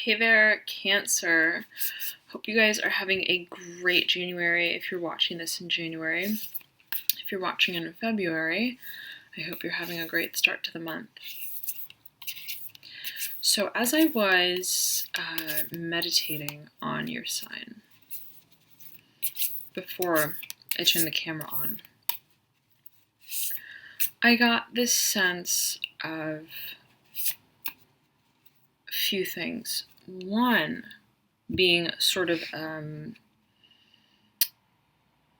Hey there, Cancer. Hope you guys are having a great January if you're watching this in January. If you're watching in February, I hope you're having a great start to the month. So as I was meditating on your sign, before I turned the camera on, I got this sense of a few things. One being sort of,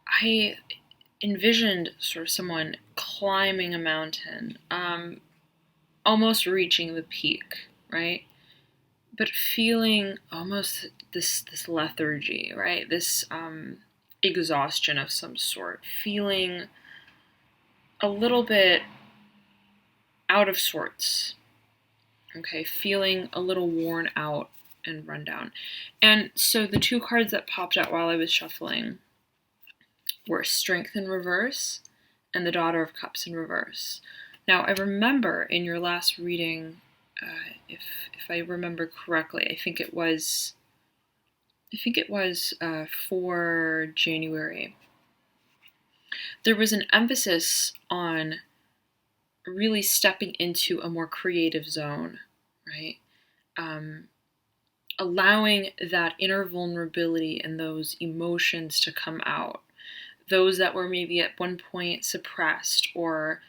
I envisioned sort of someone climbing a mountain, almost reaching the peak, right? But feeling almost this lethargy, right? This exhaustion of some sort, feeling a little bit out of sorts, okay? Feeling a little worn out and run down. And so the two cards that popped out while I was shuffling were Strength in reverse and the Daughter of Cups in reverse. Now, I remember in your last reading, if I remember correctly, I think it was for January, there was an emphasis on really stepping into a more creative zone, right? Allowing that inner vulnerability and those emotions to come out, those that were maybe at one point suppressed or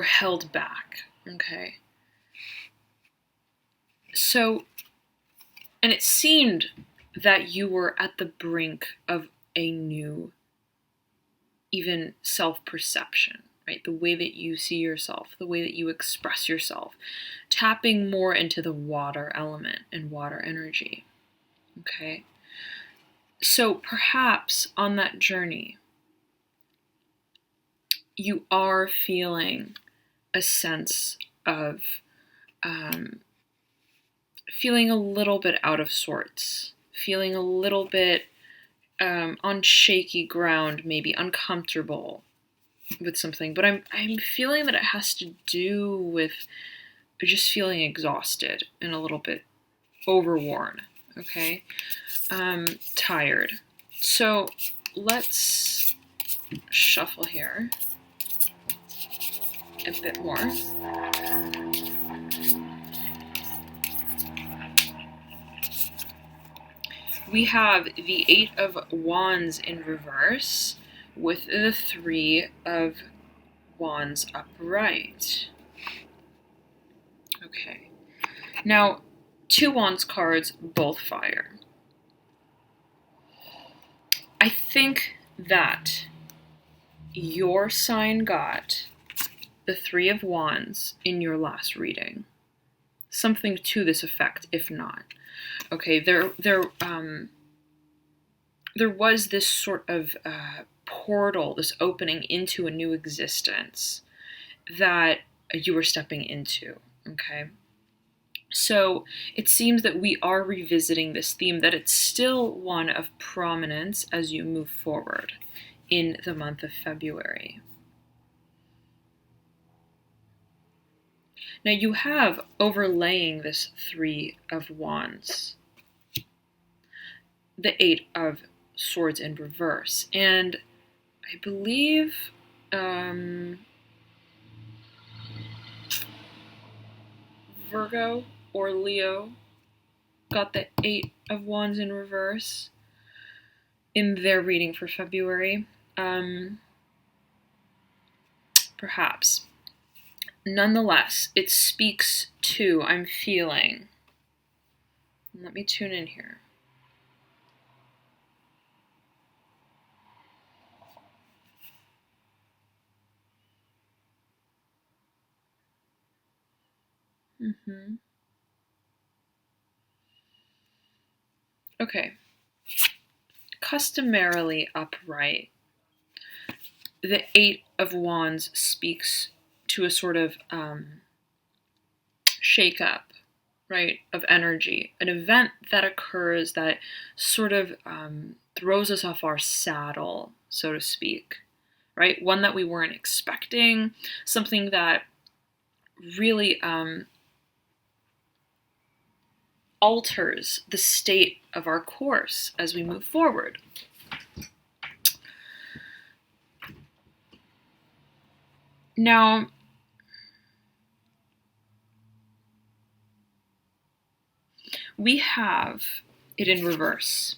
held back, okay? So, and it seemed that you were at the brink of a new, even self-perception, right? The way that you see yourself, the way that you express yourself, tapping more into the water element and water energy, okay? So perhaps on that journey, you are feeling a sense of feeling a little bit out of sorts, feeling a little bit on shaky ground, maybe uncomfortable with something. But I'm feeling that it has to do with just feeling exhausted and a little bit overworn, okay? Tired. So let's shuffle here a bit more. We have the Eight of Wands in reverse with the Three of Wands upright. Okay. Now, two Wands cards, both fire. I think that your sign got the Three of Wands in your last reading. Something to this effect, if not. Okay, there was this sort of portal, this opening into a new existence that you were stepping into, okay? So it seems that we are revisiting this theme, that it's still one of prominence as you move forward in the month of February. Now you have overlaying this Three of Wands, the Eight of Swords in reverse, and I believe Virgo or Leo got the Eight of Wands in reverse in their reading for February. Perhaps. Nonetheless, it speaks to, I'm feeling. Let me tune in here. Okay. Customarily upright, the Eight of Wands speaks to a sort of shake-up, right, of energy, an event that occurs that sort of throws us off our saddle, so to speak, right? One that we weren't expecting, something that really alters the state of our course as we move forward. Now, we have it in reverse.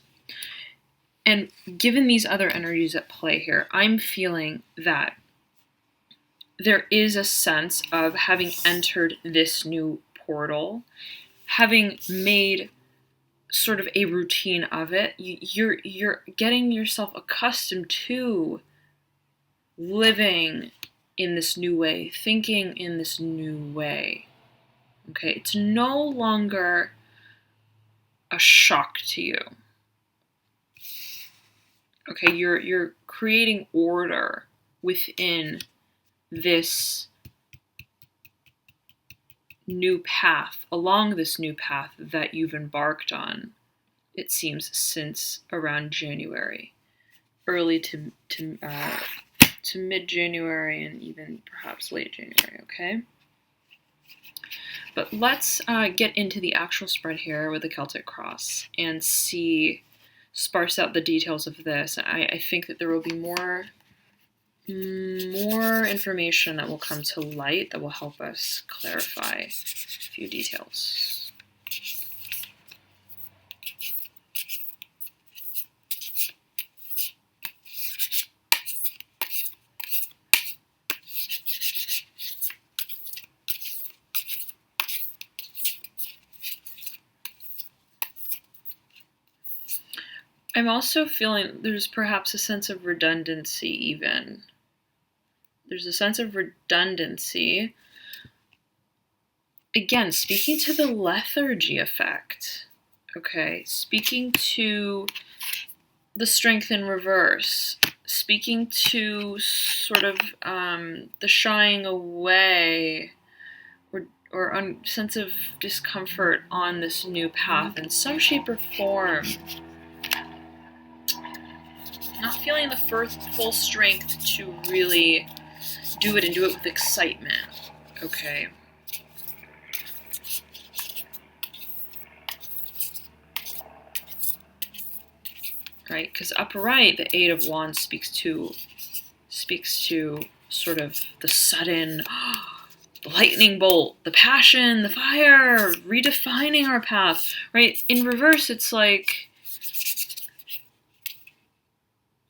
And given these other energies at play here, I'm feeling that there is a sense of having entered this new portal, having made sort of a routine of it, you're getting yourself accustomed to living in this new way, thinking in this new way. Okay, it's no longer a shock to you. Okay, you're creating order within this new path, along this new path that you've embarked on, it seems, since around January, early to mid-January and even perhaps late January, okay? But let's get into the actual spread here with the Celtic cross and sparse out the details of this. I think that there will be more information that will come to light that will help us clarify a few details. I'm also feeling there's perhaps a sense of redundancy even. There's a sense of redundancy. Again, speaking to the lethargy effect, okay? Speaking to the strength in reverse, speaking to sort of the shying away or sense of discomfort on this new path in some shape or form. Not feeling the full strength to really do it and do it with excitement, okay? Right, because upper right, the Eight of Wands speaks to sort of the sudden, the lightning bolt, the passion, the fire, redefining our path, right? In reverse, it's like,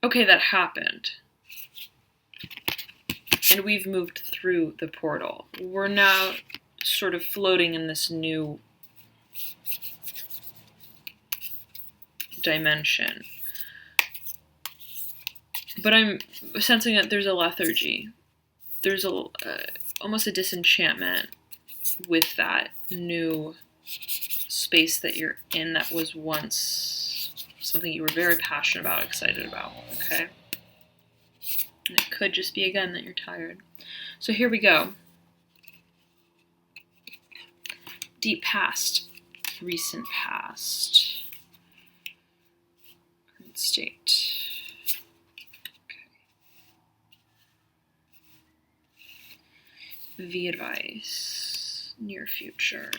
okay, that happened. And we've moved through the portal. We're now sort of floating in this new dimension. But I'm sensing that there's a lethargy. There's almost a disenchantment with that new space that you're in that was once something you were very passionate about, excited about, okay? And it could just be, again, that you're tired. So here we go. Deep past, recent past, current state. Okay. The advice, near future.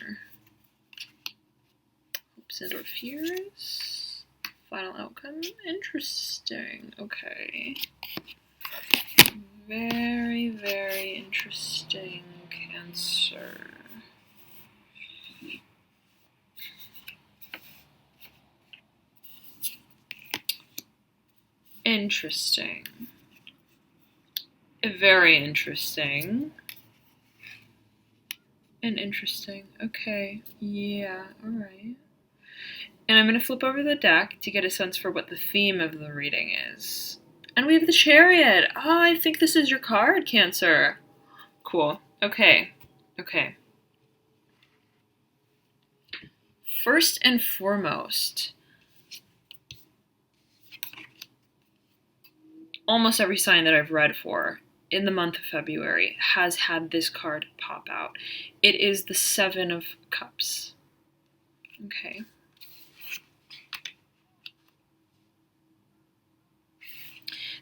Hopes and or fears. Final outcome, interesting, okay. Very, very interesting, Cancer. Interesting. Very interesting. And interesting. Okay. Yeah, alright. And I'm going to flip over the deck to get a sense for what the theme of the reading is. And we have the Chariot. Oh, I think this is your card, Cancer. Cool. Okay. Okay. First and foremost, almost every sign that I've read for in the month of February has had this card pop out. It is the Seven of Cups. Okay.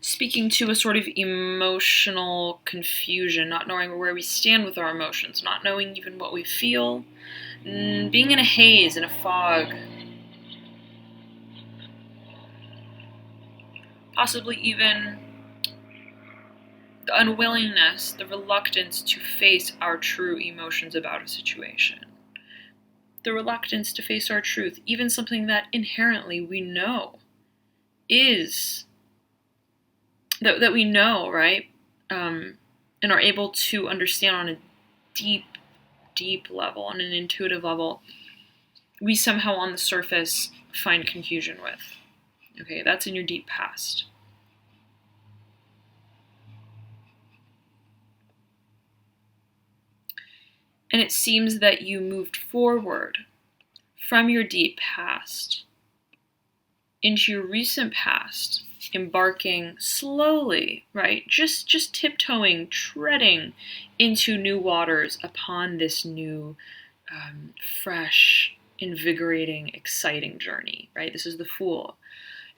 speaking to a sort of emotional confusion, not knowing where we stand with our emotions, not knowing even what we feel, being in a haze, in a fog, possibly even the unwillingness, the reluctance to face our true emotions about a situation. The reluctance to face our truth, even something that inherently we know is, that we know, right? And are able to understand on a deep level, on an intuitive level, we somehow on the surface find confusion with. Okay, that's in your deep past. And it seems that you moved forward from your deep past into your recent past, embarking slowly, right? Just tiptoeing, treading into new waters upon this new, fresh, invigorating, exciting journey, right? This is the Fool.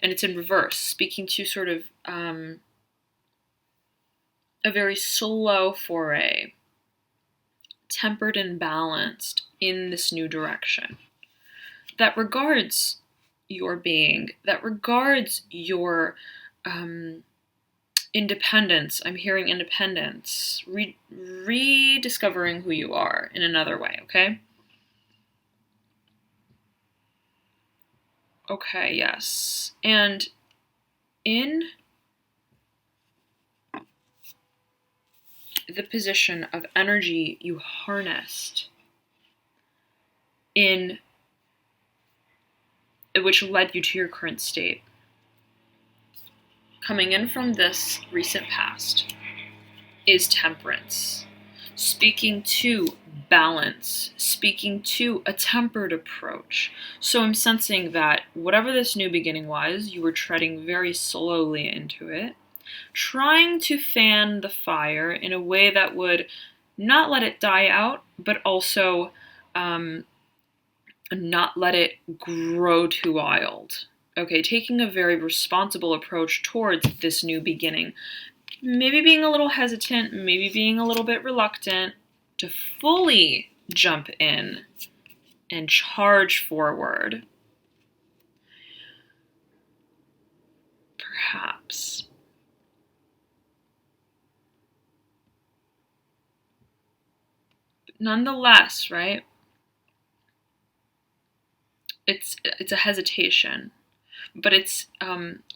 And it's in reverse, speaking to sort of a very slow foray, tempered and balanced in this new direction that regards your being, that regards your independence. I'm hearing independence, rediscovering who you are in another way, okay? Okay, yes. And in the position of energy you harnessed, in which led you to your current state, coming in from this recent past, is temperance. Speaking to balance, speaking to a tempered approach. So I'm sensing that whatever this new beginning was, you were treading very slowly into it, trying to fan the fire in a way that would not let it die out, but also not let it grow too wild. Okay, taking a very responsible approach towards this new beginning. Maybe being a little hesitant, maybe being a little bit reluctant to fully jump in and charge forward. Perhaps. But nonetheless, right? It's a hesitation, but it's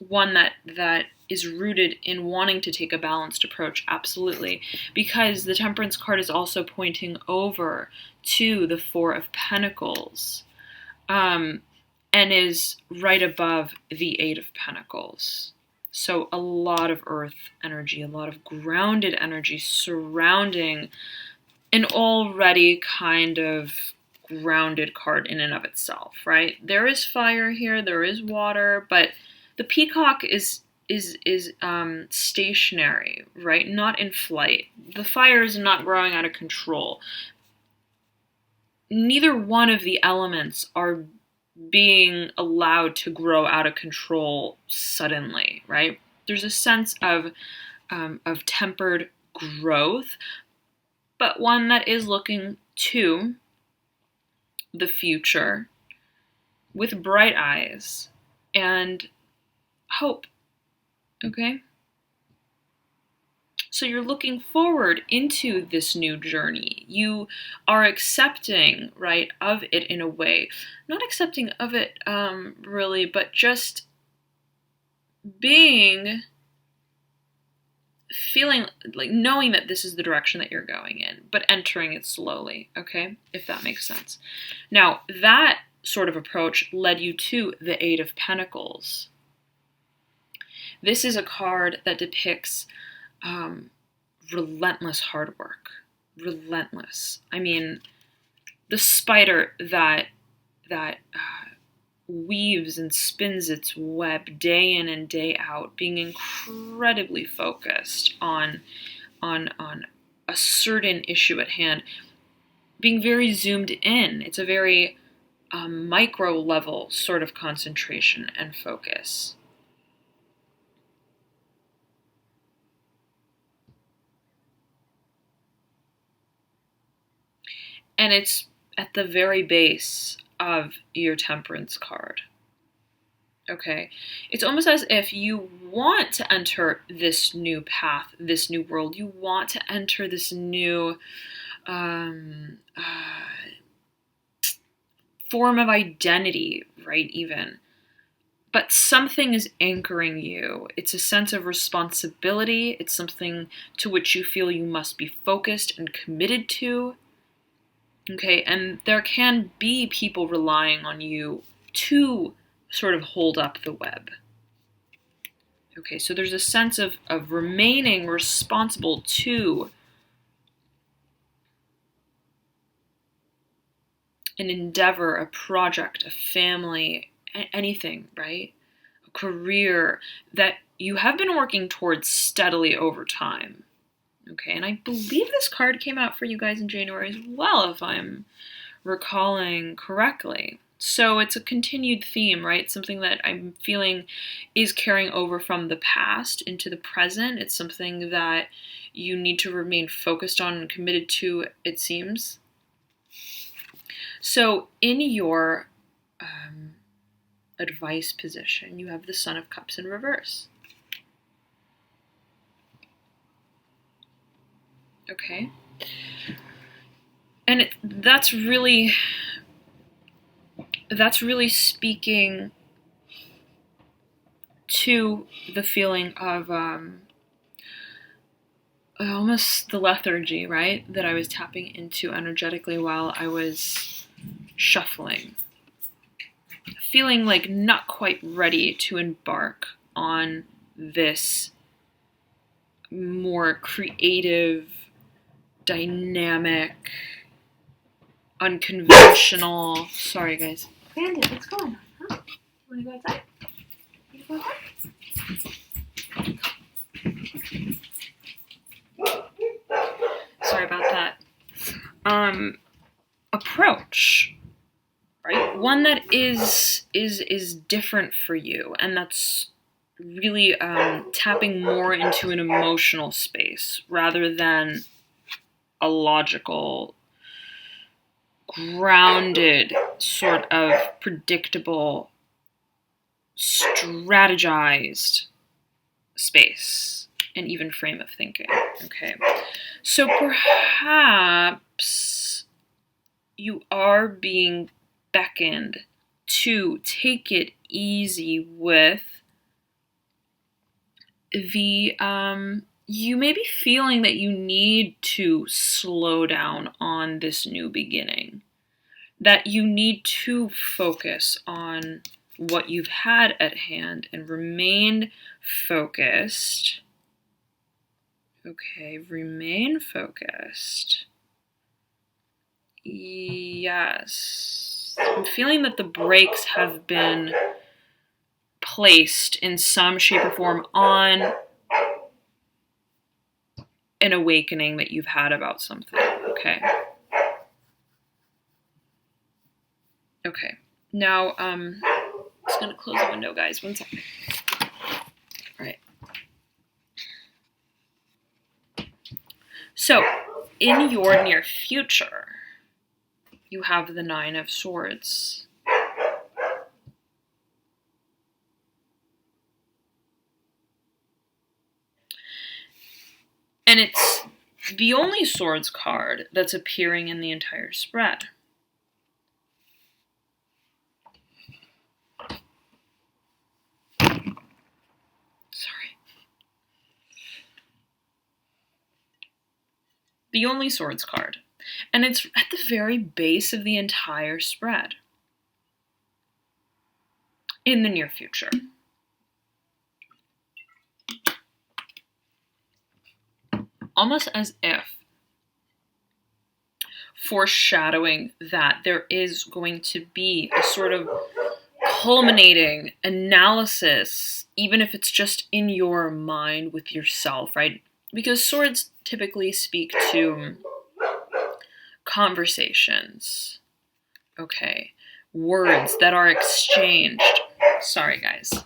one that is rooted in wanting to take a balanced approach, absolutely, because the Temperance card is also pointing over to the Four of Pentacles, and is right above the Eight of Pentacles. So a lot of earth energy, a lot of grounded energy surrounding an already kind of grounded card in and of itself, right? There is fire here, there is water, but the peacock is stationary, right? Not in flight. The fire is not growing out of control. Neither one of the elements are being allowed to grow out of control suddenly, right? There's a sense of tempered growth, but one that is looking to the future with bright eyes and hope, okay? So you're looking forward into this new journey. You are accepting, right, of it in a way. Not accepting of it really, but just feeling like knowing that this is the direction that you're going in, but entering it slowly, okay? If that makes sense. Now, that sort of approach led you to the Eight of Pentacles. This is a card that depicts relentless hard work. Relentless. I mean, the spider that weaves and spins its web day in and day out, being incredibly focused on a certain issue at hand, being very zoomed in. It's a very micro level sort of concentration and focus. And it's at the very base of your Temperance card. Okay? It's almost as if you want to enter this new path, this new world. You want to enter this new form of identity, right? Even. But something is anchoring you. It's a sense of responsibility. It's something to which you feel you must be focused and committed to. Okay, and there can be people relying on you to sort of hold up the web. Okay, so there's a sense of remaining responsible to an endeavor, a project, a family, anything, right? A career that you have been working towards steadily over time. Okay, and I believe this card came out for you guys in January as well, if I'm recalling correctly. So it's a continued theme, right? Something that I'm feeling is carrying over from the past into the present. It's something that you need to remain focused on and committed to, it seems. So in your advice position, you have the Son of Cups in reverse. Okay? And that's really speaking to the feeling of almost the lethargy, right? That I was tapping into energetically while I was shuffling. Feeling like not quite ready to embark on this more creative, dynamic, unconventional. Sorry, guys. Bandit, what's going on? Huh? You wanna go outside? You wanna go outside? Sorry about that. Approach, right? One that is different for you, and that's really tapping more into an emotional space rather than a logical, grounded, sort of predictable, strategized space and even frame of thinking. Okay, so perhaps you are being beckoned to take it easy with the you may be feeling that you need to slow down on this new beginning, that you need to focus on what you've had at hand and remain focused. Okay, remain focused. Yes. I'm feeling that the brakes have been placed in some shape or form on an awakening that you've had about something. Okay. Okay. Now, I'm just gonna close the window, guys. 1 second. All right. So, in your near future, you have the 9 of Swords. And it's the only Swords card that's appearing in the entire spread. Sorry. The only Swords card. And it's at the very base of the entire spread. In the near future. Almost as if foreshadowing that there is going to be a sort of culminating analysis, even if it's just in your mind with yourself, right? Because swords typically speak to conversations, okay? Words that are exchanged. Sorry, guys.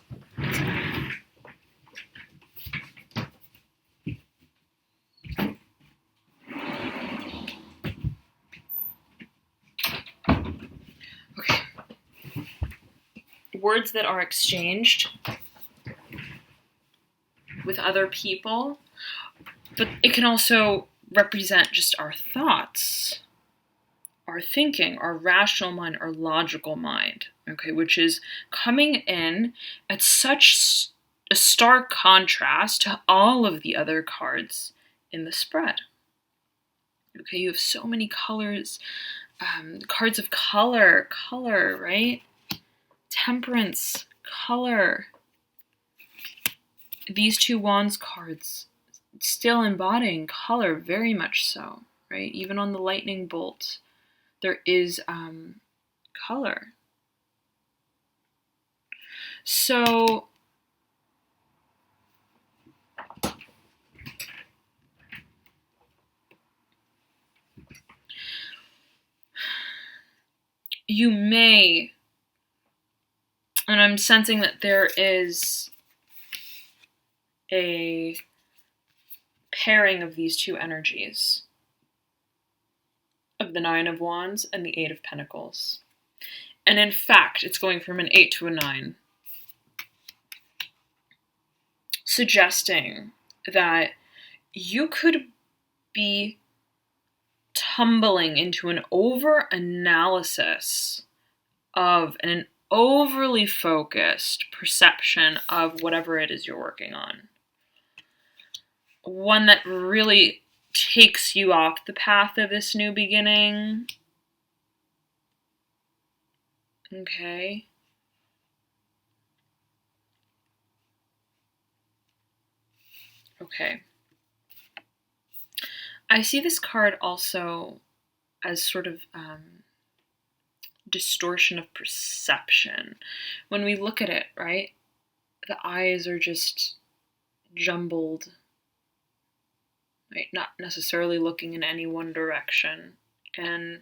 words that are exchanged with other people, but it can also represent just our thoughts, our thinking, our rational mind, our logical mind, okay, which is coming in at such a stark contrast to all of the other cards in the spread. Okay, you have so many colors, cards of color, right? Temperance, color. These two Wands cards still embodying color, very much so, right? Even on the lightning bolt, there is color. So you may, and I'm sensing that there is a pairing of these two energies, of the Nine of Wands and the Eight of Pentacles. And in fact, it's going from an 8 to a 9, suggesting that you could be tumbling into an over-analysis of an overly focused perception of whatever it is you're working on. One that really takes you off the path of this new beginning. Okay. Okay. I see this card also as sort of distortion of perception. When we look at it, right, the eyes are just jumbled, right? Not necessarily looking in any one direction. And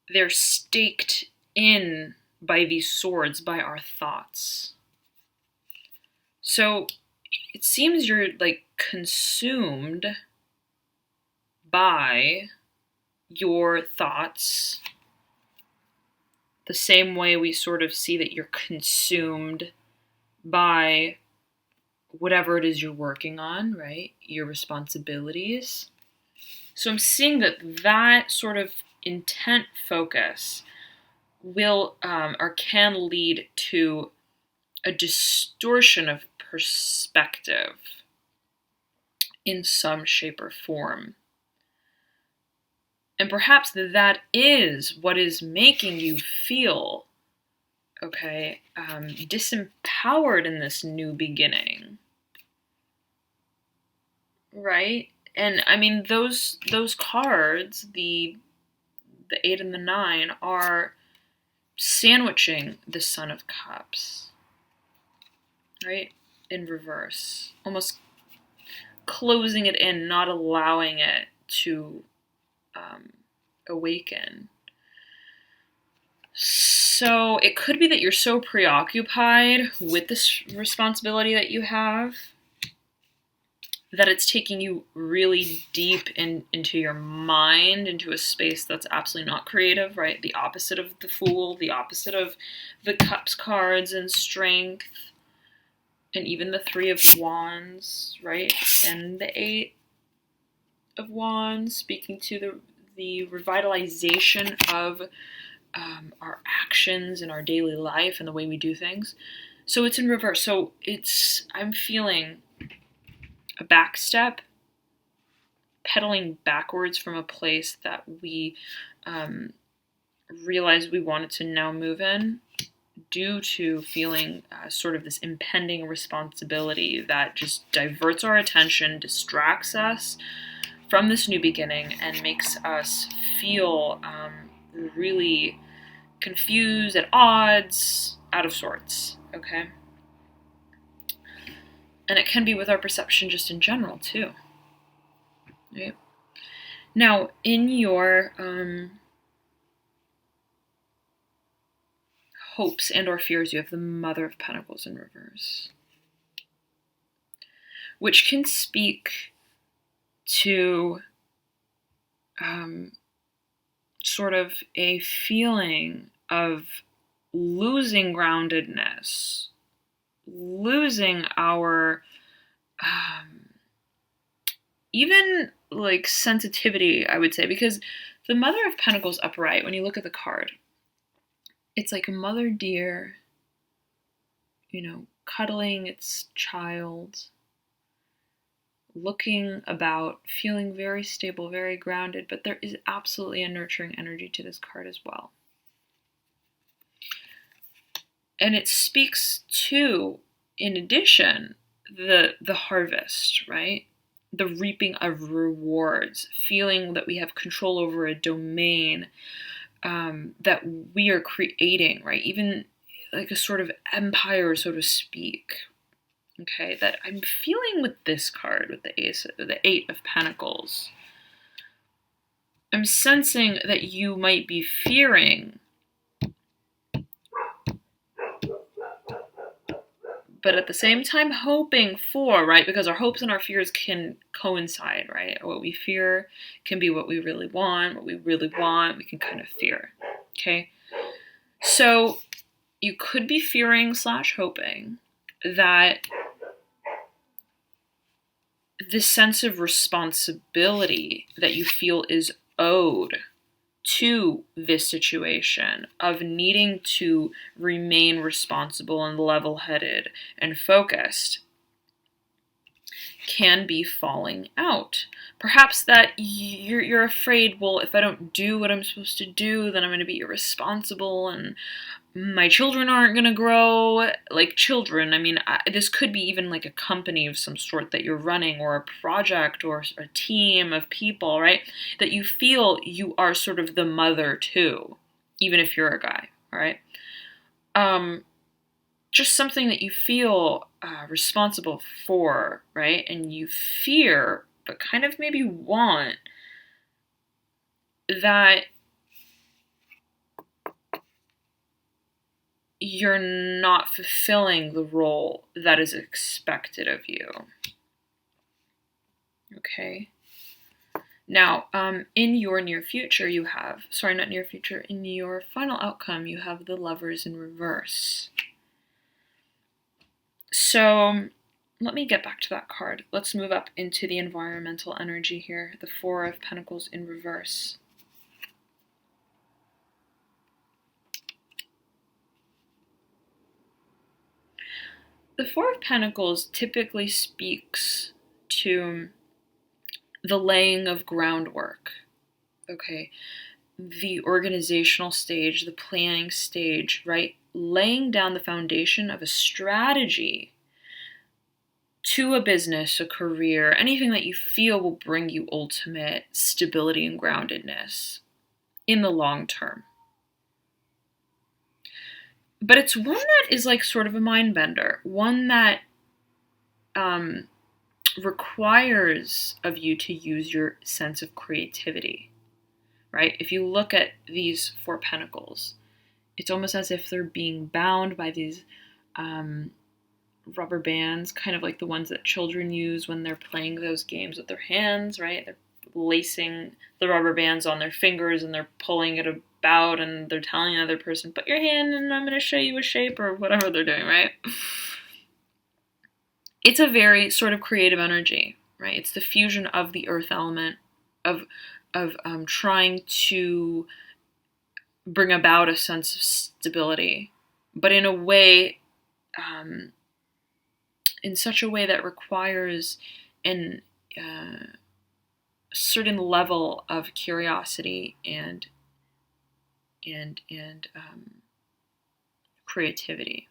they're staked in by these swords, by our thoughts. So it seems you're like consumed by your thoughts, the same way we sort of see that you're consumed by whatever it is you're working on, right? Your responsibilities. So I'm seeing that sort of intent focus will or can lead to a distortion of perspective in some shape or form. And perhaps that is what is making you feel, okay, disempowered in this new beginning, right? And I mean, those cards, the 8 and the 9, are sandwiching the Son of Cups, right? In reverse, almost closing it in, not allowing it to awaken. So it could be that you're so preoccupied with this responsibility that you have that it's taking you really deep into your mind, into a space that's absolutely not creative, right? The opposite of the Fool, the opposite of the Cups cards and Strength, and even the 3 of Wands, right? And the 8 of Wands, speaking to the revitalization of our actions in our daily life and the way we do things. So it's in reverse. So I'm feeling a back step, pedaling backwards from a place that we realized we wanted to now move in, due to feeling sort of this impending responsibility that just diverts our attention, distracts us from this new beginning, and makes us feel really confused, at odds, out of sorts, okay? And it can be with our perception just in general, too. Right? Now, in your hopes and or fears, you have the Mother of Pentacles in reverse, which can speak to sort of a feeling of losing groundedness, losing our even like sensitivity, I would say, because the Mother of Pentacles upright, when you look at the card, it's like a mother deer, cuddling its child, looking about, feeling very stable, very grounded, but there is absolutely a nurturing energy to this card as well. And it speaks to, in addition, the harvest, right? The reaping of rewards, feeling that we have control over a domain that we are creating, right? Even like a sort of empire, so to speak. Okay, that I'm feeling with this card, with the Eight of Pentacles. I'm sensing that you might be fearing, but at the same time hoping for, right? Because our hopes and our fears can coincide, right? What we fear can be what we really want. What we really want, we can kind of fear. Okay, so you could be fearing / hoping that this sense of responsibility that you feel is owed to this situation, of needing to remain responsible and level-headed and focused, can be falling out. Perhaps that you're afraid, well, if I don't do what I'm supposed to do, then I'm going to be irresponsible and my children aren't going to grow like children. I mean, this could be even like a company of some sort that you're running, or a project, or a team of people, right? That you feel you are sort of the mother to, even if you're a guy, all right? Just something that you feel responsible for, right? And you fear, but kind of maybe want that you're not fulfilling the role that is expected of you. Okay. Now, in your near future, you have, sorry, not near future, in your final outcome, you have the Lovers in reverse. So let me get back to that card. Let's move up into the environmental energy here, the Four of Pentacles in reverse. The Four of Pentacles typically speaks to the laying of groundwork, okay? The organizational stage, the planning stage, right? Laying down the foundation of a strategy to a business, a career, anything that you feel will bring you ultimate stability and groundedness in the long term. But it's one that is like sort of a mind bender, one that requires of you to use your sense of creativity, right? If you look at these Four Pentacles, it's almost as if they're being bound by these rubber bands, kind of like the ones that children use when they're playing those games with their hands, right? They're lacing the rubber bands on their fingers and they're pulling it about and they're telling another person, put your hand and I'm going to show you a shape, or whatever they're doing, right? It's a very sort of creative energy, right? It's the fusion of the earth element, of trying to bring about a sense of stability, but in a way, in such a way that requires a certain level of curiosity and creativity.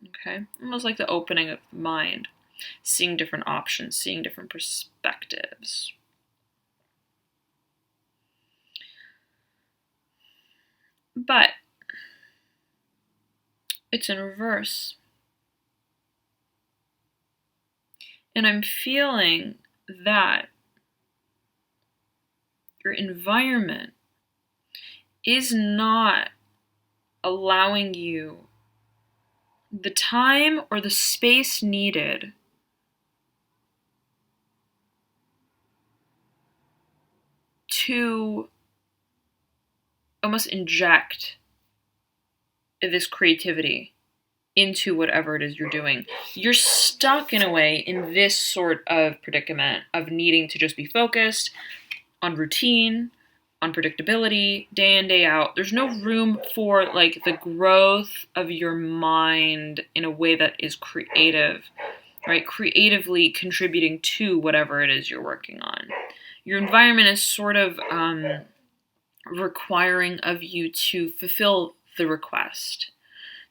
Okay, almost like the opening of the mind, seeing different options, seeing different perspectives. But it's in reverse. And I'm feeling that your environment is not allowing you the time or the space needed to almost inject this creativity into whatever it is you're doing. You're stuck in a way in this sort of predicament of needing to just be focused on routine, on predictability, day in, day out. There's no room for like the growth of your mind in a way that is creative, right? Creatively contributing to whatever it is you're working on. Your environment is sort of requiring of you to fulfill the request,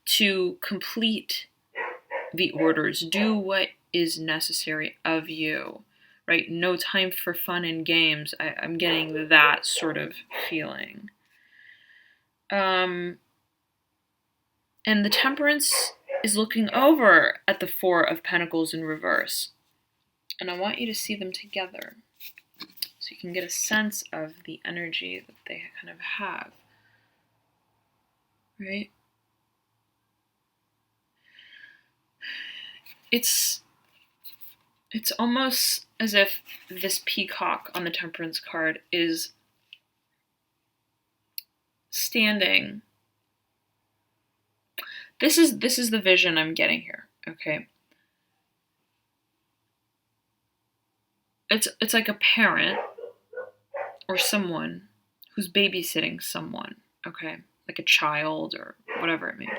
to complete the orders, do what is necessary of you, right? No time for fun and games. I'm getting that sort of feeling. And the Temperance is looking over at the Four of Pentacles in reverse. And I want you to see them together so you can get a sense of the energy that they kind of have, right? It's almost as if this peacock on the Temperance card is standing. This is the vision I'm getting here, okay? It's like a parent or someone who's babysitting someone, okay? Like a child or whatever it may be.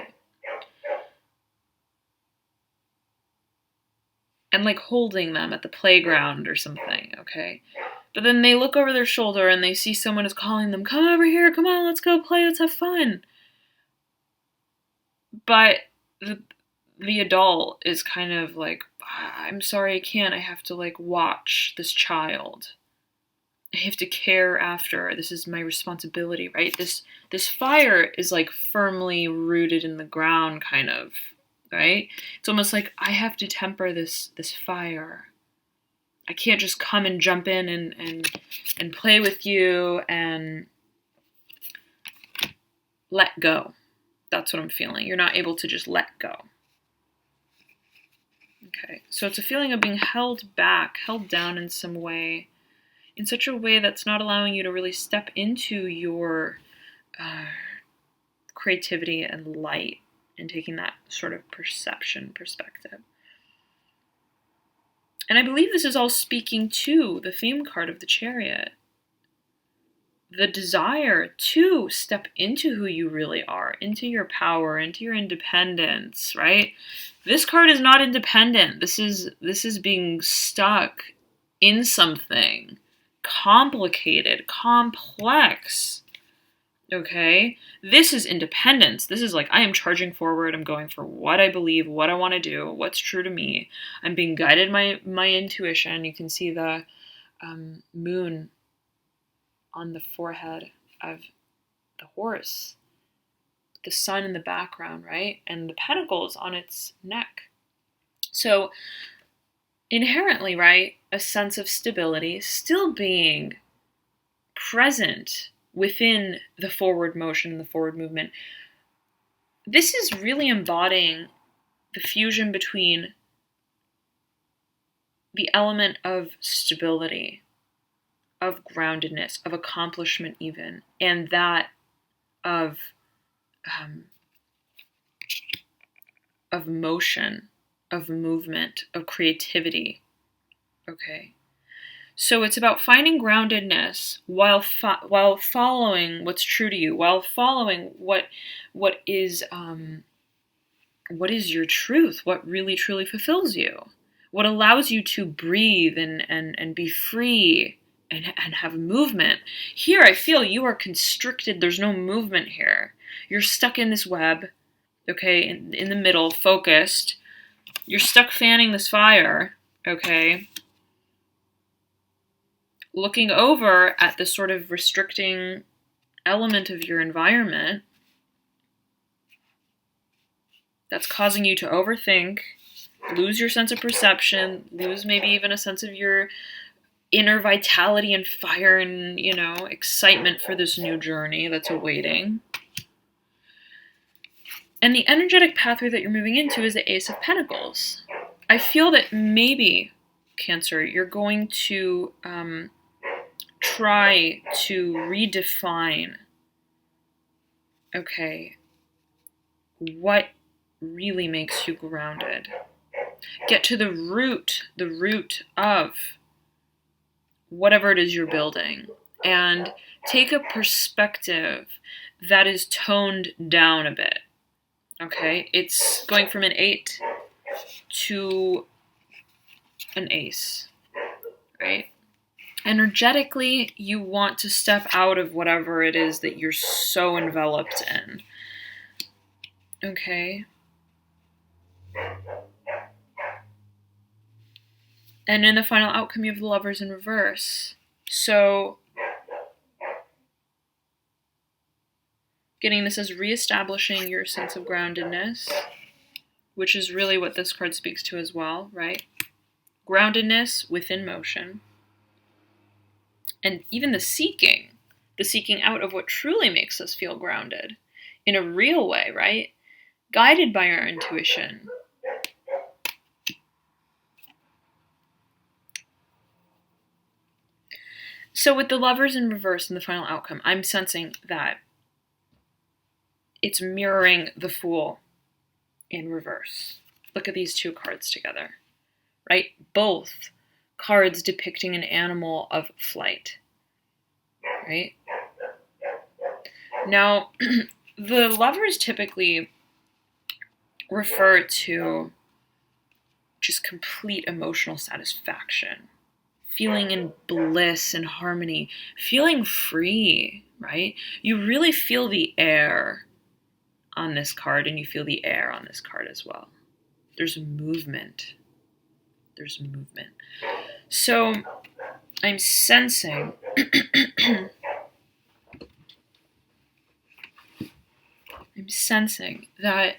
And like holding them at the playground or something, okay? But then they look over their shoulder and they see someone is calling them, come over here, come on, let's go play, let's have fun. But the adult is kind of like, I'm sorry, I can't, I have to like watch this child. I have to care after, this is my responsibility, right? This fire is like firmly rooted in the ground, kind of, right? It's almost like I have to temper this fire. I can't just come and jump in and play with you and let go. That's what I'm feeling. You're not able to just let go. Okay, so it's a feeling of being held back, held down in some way, in such a way that's not allowing you to really step into your creativity and light and taking that sort of perspective. And I believe this is all speaking to the theme card of the Chariot. The desire to step into who you really are, into your power, into your independence, right? This card is not independent. This is being stuck in something complicated, complex. Okay? This is independence. This is like, I am charging forward. I'm going for what I believe, what I want to do, what's true to me. I'm being guided by my intuition. You can see the moon on the forehead of the horse, the sun in the background, right? And the pentacles on its neck. So inherently, right, a sense of stability, still being present within the forward motion, the forward movement. This is really embodying the fusion between the element of stability, of groundedness, of accomplishment even, and that of motion, of movement, of creativity. Okay. So it's about finding groundedness while following what's true to you, while following what is your truth, what really truly fulfills you, what allows you to breathe and be free and have movement. Here I feel you are constricted. There's no movement here. You're stuck in this web, okay, in the middle, focused. You're stuck fanning this fire, okay, looking over at this sort of restricting element of your environment that's causing you to overthink, lose your sense of perception, lose maybe even a sense of your inner vitality and fire and, excitement for this new journey that's awaiting. And the energetic pathway that you're moving into is the Ace of Pentacles. I feel that maybe, Cancer, you're going to try to redefine, okay, what really makes you grounded. Get to the root of whatever it is you're building, and take a perspective that is toned down a bit. Okay? It's going from an 8 to an ace, right? Energetically, you want to step out of whatever it is that you're so enveloped in. Okay? And in the final outcome, you have the Lovers in reverse. So, getting this as reestablishing your sense of groundedness, which is really what this card speaks to as well, right? Groundedness within motion. And even the seeking out of what truly makes us feel grounded in a real way, right? Guided by our intuition. So with the Lovers in reverse in the final outcome, I'm sensing that it's mirroring the Fool in reverse. Look at these two cards together, right? Both cards depicting an animal of flight, right? Now, the Lovers typically refer to just complete emotional satisfaction, feeling in bliss and harmony, feeling free, right? You really feel the air on this card, and you feel the air on this card as well. There's movement. So I'm sensing that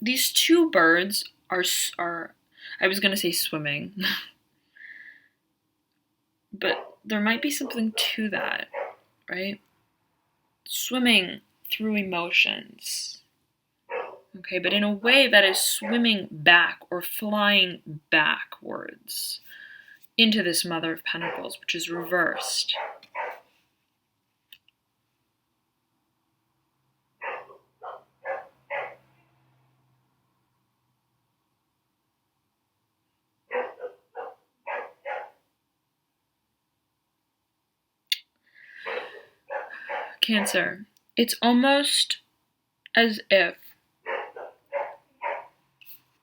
these two birds are I was going to say swimming, but there might be something to that, right? Swimming through emotions. Okay, but in a way that is swimming back or flying backwards into this Mother of Pentacles, which is reversed. Cancer, it's almost as if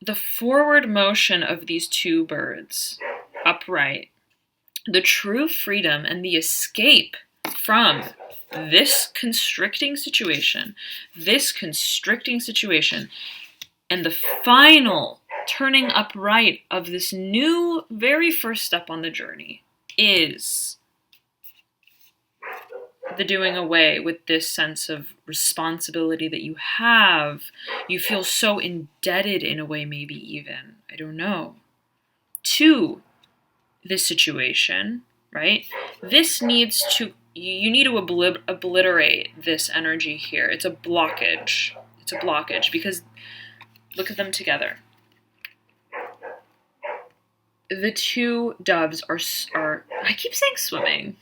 the forward motion of these two birds, upright, the true freedom and the escape from this constricting situation, and the final turning upright of this new, very first step on the journey is the doing away with this sense of responsibility that you have. You feel so indebted in a way, maybe even, I don't know, to this situation, right? This needs to, you need to obliterate this energy here. It's a blockage. Because look at them together. The two doves are I keep saying swimming.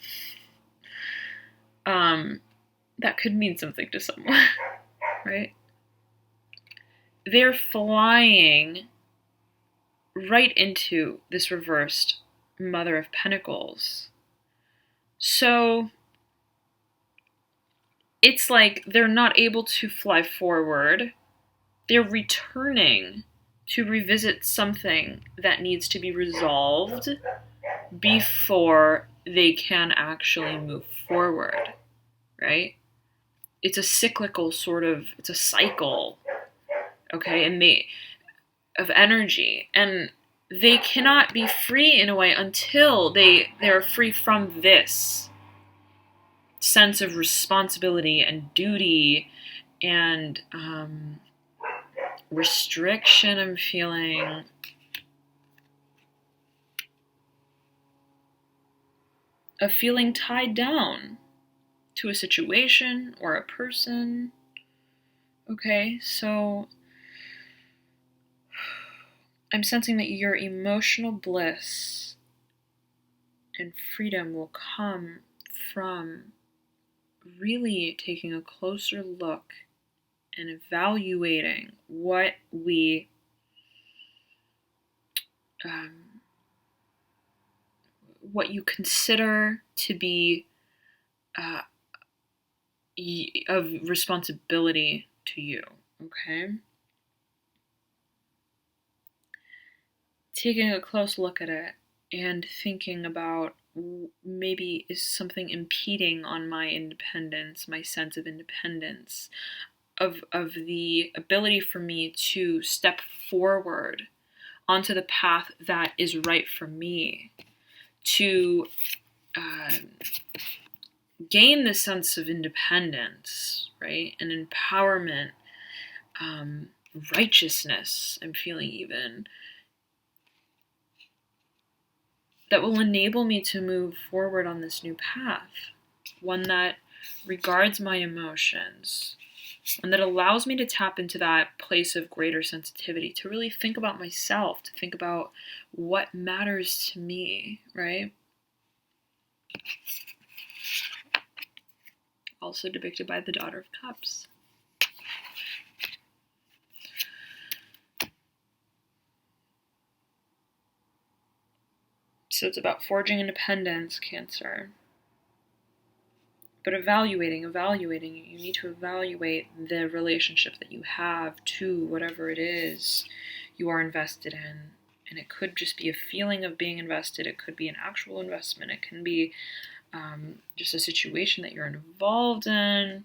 That could mean something to someone, right? They're flying right into this reversed Mother of Pentacles. So it's like they're not able to fly forward. They're returning to revisit something that needs to be resolved before they can actually move forward, right? It's a cyclical sort of, it's a cycle, okay, of energy, and they cannot be free in a way until they're free from this sense of responsibility and duty and restriction. I'm feeling of feeling tied down to a situation or a person. Okay, so I'm sensing that your emotional bliss and freedom will come from really taking a closer look and evaluating what we what you consider to be of responsibility to you, okay? Taking a close look at it and thinking about maybe is something impeding on my independence, my sense of independence, of the ability for me to step forward onto the path that is right for me, to gain the sense of independence, right? And empowerment, righteousness, I'm feeling even, that will enable me to move forward on this new path. One that regards my emotions, and that allows me to tap into that place of greater sensitivity, to really think about myself, to think about what matters to me, right? Also depicted by the Daughter of Cups. So it's about forging independence, Cancer. But evaluating, you need to evaluate the relationship that you have to whatever it is you are invested in. And it could just be a feeling of being invested. It could be an actual investment. It can be just a situation that you're involved in,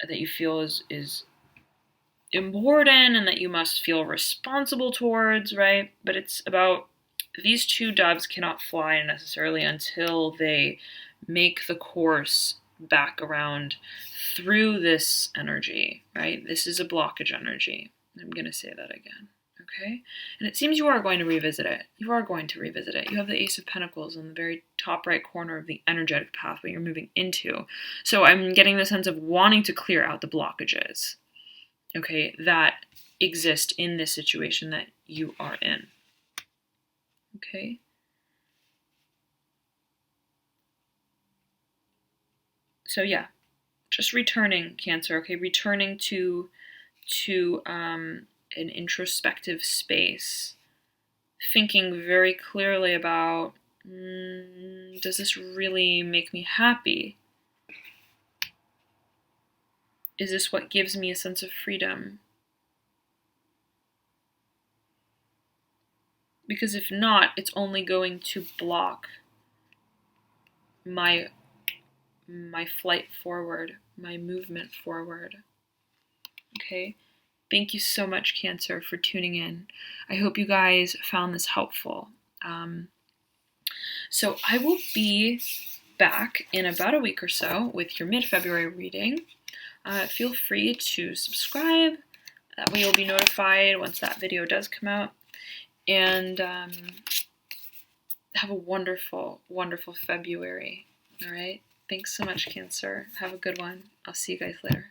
that you feel is important and that you must feel responsible towards, right? But it's about, these two doves cannot fly necessarily until they make the course back around through this energy, right? This is a blockage energy. I'm going to say that again, okay? And it seems you are going to revisit it. You are going to revisit it. You have the Ace of Pentacles on the very top right corner of the energetic pathway you're moving into. So I'm getting the sense of wanting to clear out the blockages, okay, that exist in this situation that you are in, okay? So yeah, just returning, Cancer, okay? Returning to an introspective space, thinking very clearly about, does this really make me happy? Is this what gives me a sense of freedom? Because if not, it's only going to block my flight forward, my movement forward. Okay? Thank you so much, Cancer, for tuning in. I hope you guys found this helpful. So I will be back in about a week or so with your mid-February reading. Feel free to subscribe. That way you'll be notified once that video does come out. And have a wonderful, wonderful February. All right? Thanks so much, Cancer. Have a good one. I'll see you guys later.